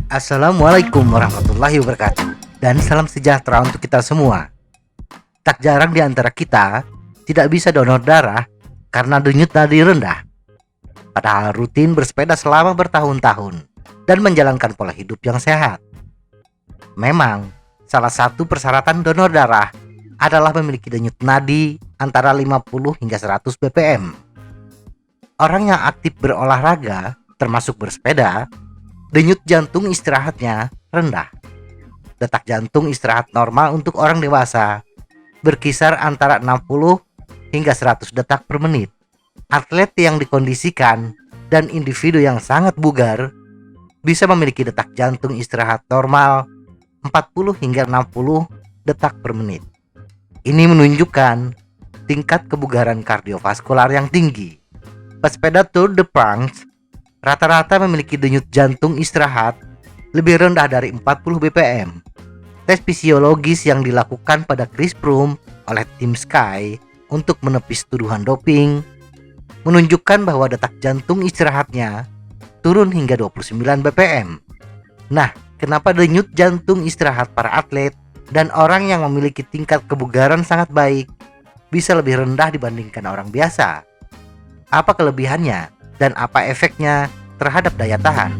Assalamualaikum warahmatullahi wabarakatuh, dan salam sejahtera untuk kita semua. Tak jarang di antara kita tidak bisa donor darah karena denyut nadi rendah, padahal rutin bersepeda selama bertahun-tahun dan menjalankan pola hidup yang sehat. Memang, salah satu persyaratan donor darah adalah memiliki denyut nadi antara 50 hingga 100 bpm. Orang yang aktif berolahraga, termasuk bersepeda, denyut jantung istirahatnya rendah. Detak jantung istirahat normal untuk orang dewasa berkisar antara 60 hingga 100 detak per menit. Atlet yang dikondisikan dan individu yang sangat bugar bisa memiliki detak jantung istirahat normal 40 hingga 60 detak per menit. Ini menunjukkan tingkat kebugaran kardiovaskular yang tinggi. Pesepeda Tour de France rata-rata memiliki denyut jantung istirahat lebih rendah dari 40 bpm. Tes fisiologis yang dilakukan pada Chris Froome oleh tim Sky untuk menepis tuduhan doping menunjukkan bahwa detak jantung istirahatnya turun hingga 29 bpm. Nah, kenapa denyut jantung istirahat para atlet dan orang yang memiliki tingkat kebugaran sangat baik bisa lebih rendah dibandingkan orang biasa? Apa kelebihannya? Dan apa efeknya terhadap daya tahan?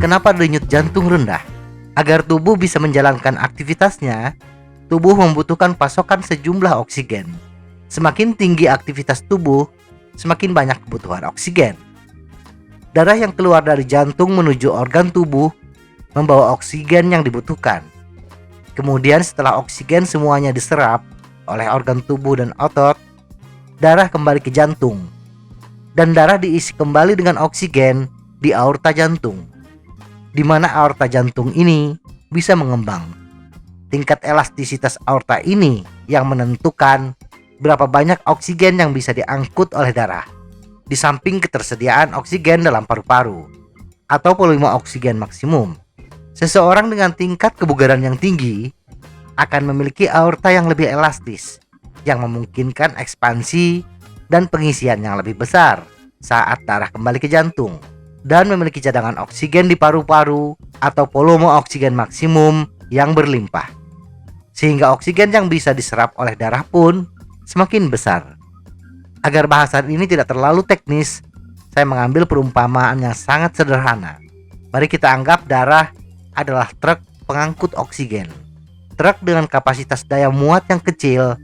Kenapa denyut jantung rendah? Agar tubuh bisa menjalankan aktivitasnya, tubuh membutuhkan pasokan sejumlah oksigen. Semakin tinggi aktivitas tubuh, semakin banyak kebutuhan oksigen. Darah yang keluar dari jantung menuju organ tubuh membawa oksigen yang dibutuhkan. Kemudian setelah oksigen semuanya diserap oleh organ tubuh dan otot, darah kembali ke jantung. Dan darah diisi kembali dengan oksigen di aorta jantung, di mana aorta jantung ini bisa mengembang. Tingkat elastisitas aorta ini yang menentukan berapa banyak oksigen yang bisa diangkut oleh darah, di samping ketersediaan oksigen dalam paru-paru atau volume oksigen maksimum. Seseorang dengan tingkat kebugaran yang tinggi akan memiliki aorta yang lebih elastis, yang memungkinkan ekspansi dan pengisian yang lebih besar saat darah kembali ke jantung, dan memiliki cadangan oksigen di paru-paru atau volume oksigen maksimum yang berlimpah, sehingga oksigen yang bisa diserap oleh darah pun semakin besar. Agar bahasan ini tidak terlalu teknis, saya mengambil perumpamaan yang sangat sederhana. Mari kita anggap darah adalah truk pengangkut oksigen. Truk dengan kapasitas daya muat yang kecil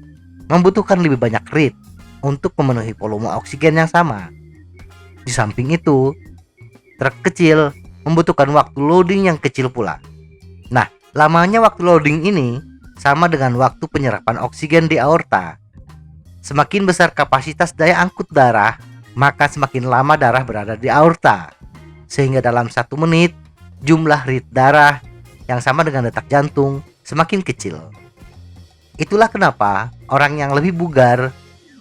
membutuhkan lebih banyak rit untuk memenuhi volume oksigen yang sama. Di samping itu, truk kecil membutuhkan waktu loading yang kecil pula. Nah, lamanya waktu loading ini sama dengan waktu penyerapan oksigen di aorta. Semakin besar kapasitas daya angkut darah, maka semakin lama darah berada di aorta, sehingga dalam 1 menit jumlah rit darah yang sama dengan detak jantung semakin kecil. Itulah kenapa orang yang lebih bugar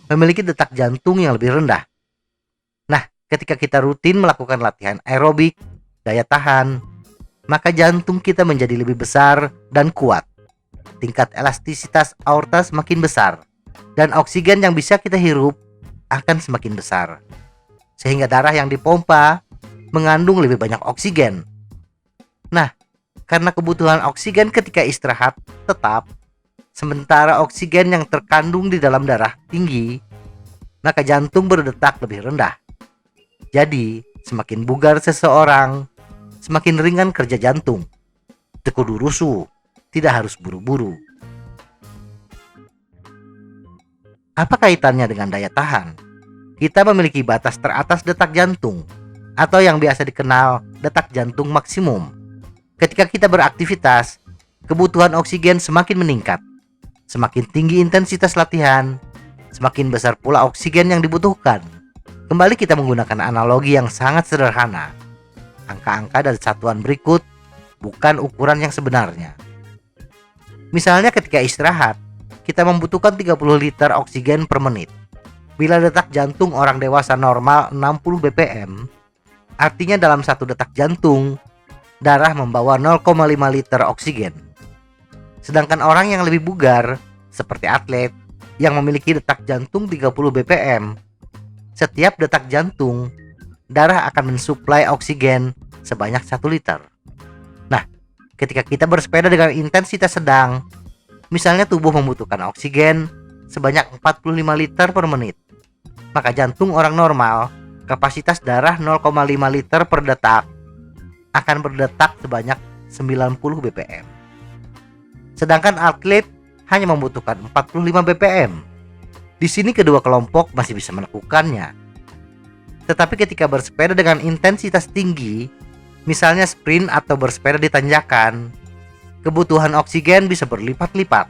memiliki detak jantung yang lebih rendah. Nah, ketika kita rutin melakukan latihan aerobik, daya tahan, maka jantung kita menjadi lebih besar dan kuat. Tingkat elastisitas aorta semakin besar, dan oksigen yang bisa kita hirup akan semakin besar, sehingga darah yang dipompa mengandung lebih banyak oksigen. Nah, karena kebutuhan oksigen ketika istirahat tetap, sementara oksigen yang terkandung di dalam darah tinggi, maka jantung berdetak lebih rendah. Jadi, semakin bugar seseorang, semakin ringan kerja jantung. Tekudu rusuh, tidak harus buru-buru. Apa kaitannya dengan daya tahan? Kita memiliki batas teratas detak jantung, atau yang biasa dikenal detak jantung maksimum. Ketika kita beraktivitas, kebutuhan oksigen semakin meningkat. Semakin tinggi intensitas latihan, semakin besar pula oksigen yang dibutuhkan. Kembali kita menggunakan analogi yang sangat sederhana. Angka-angka dari satuan berikut bukan ukuran yang sebenarnya. Misalnya ketika istirahat, kita membutuhkan 30 liter oksigen per menit. Bila detak jantung orang dewasa normal 60 bpm, artinya dalam satu detak jantung, darah membawa 0,5 liter oksigen. Sedangkan orang yang lebih bugar, seperti atlet, yang memiliki detak jantung 30 bpm, setiap detak jantung, darah akan mensuplai oksigen sebanyak 1 liter. Nah, ketika kita bersepeda dengan intensitas sedang, misalnya tubuh membutuhkan oksigen sebanyak 45 liter per menit, maka jantung orang normal, kapasitas darah 0,5 liter per detak, akan berdetak sebanyak 90 bpm. Sedangkan atlet hanya membutuhkan 45 bpm. Di sini kedua kelompok masih bisa melakukannya. Tetapi ketika bersepeda dengan intensitas tinggi, misalnya sprint atau bersepeda di tanjakan, kebutuhan oksigen bisa berlipat-lipat.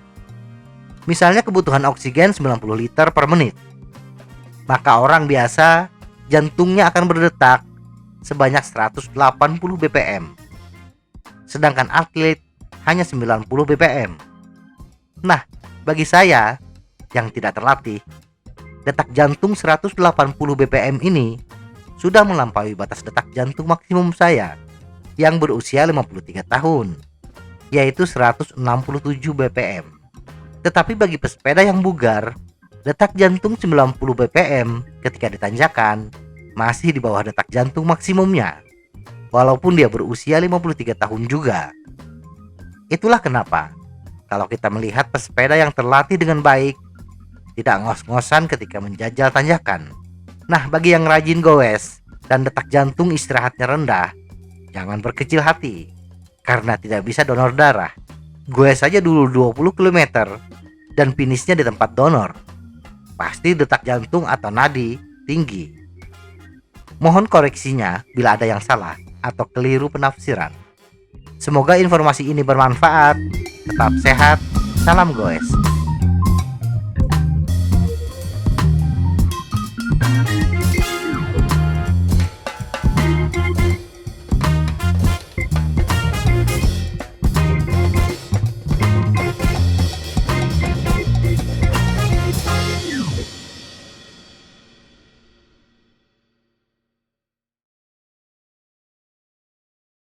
Misalnya kebutuhan oksigen 90 liter per menit. Maka orang biasa jantungnya akan berdetak sebanyak 180 bpm. Sedangkan atlet hanya 90 bpm. Nah, bagi saya yang tidak terlatih, detak jantung 180 bpm ini sudah melampaui batas detak jantung maksimum saya yang berusia 53 tahun, yaitu 167 bpm. Tetapi bagi pesepeda yang bugar, detak jantung 90 bpm ketika ditanjakan masih di bawah detak jantung maksimumnya, walaupun dia berusia 53 tahun juga. Itulah kenapa kalau kita melihat pesepeda yang terlatih dengan baik, tidak ngos-ngosan ketika menjajal tanjakan. Nah, bagi yang rajin goes dan detak jantung istirahatnya rendah, jangan berkecil hati, karena tidak bisa donor darah. Goes saja dulu 20 km dan finishnya di tempat donor, pasti detak jantung atau nadi tinggi. Mohon koreksinya bila ada yang salah atau keliru penafsiran. Semoga informasi ini bermanfaat. Tetap sehat, salam goes.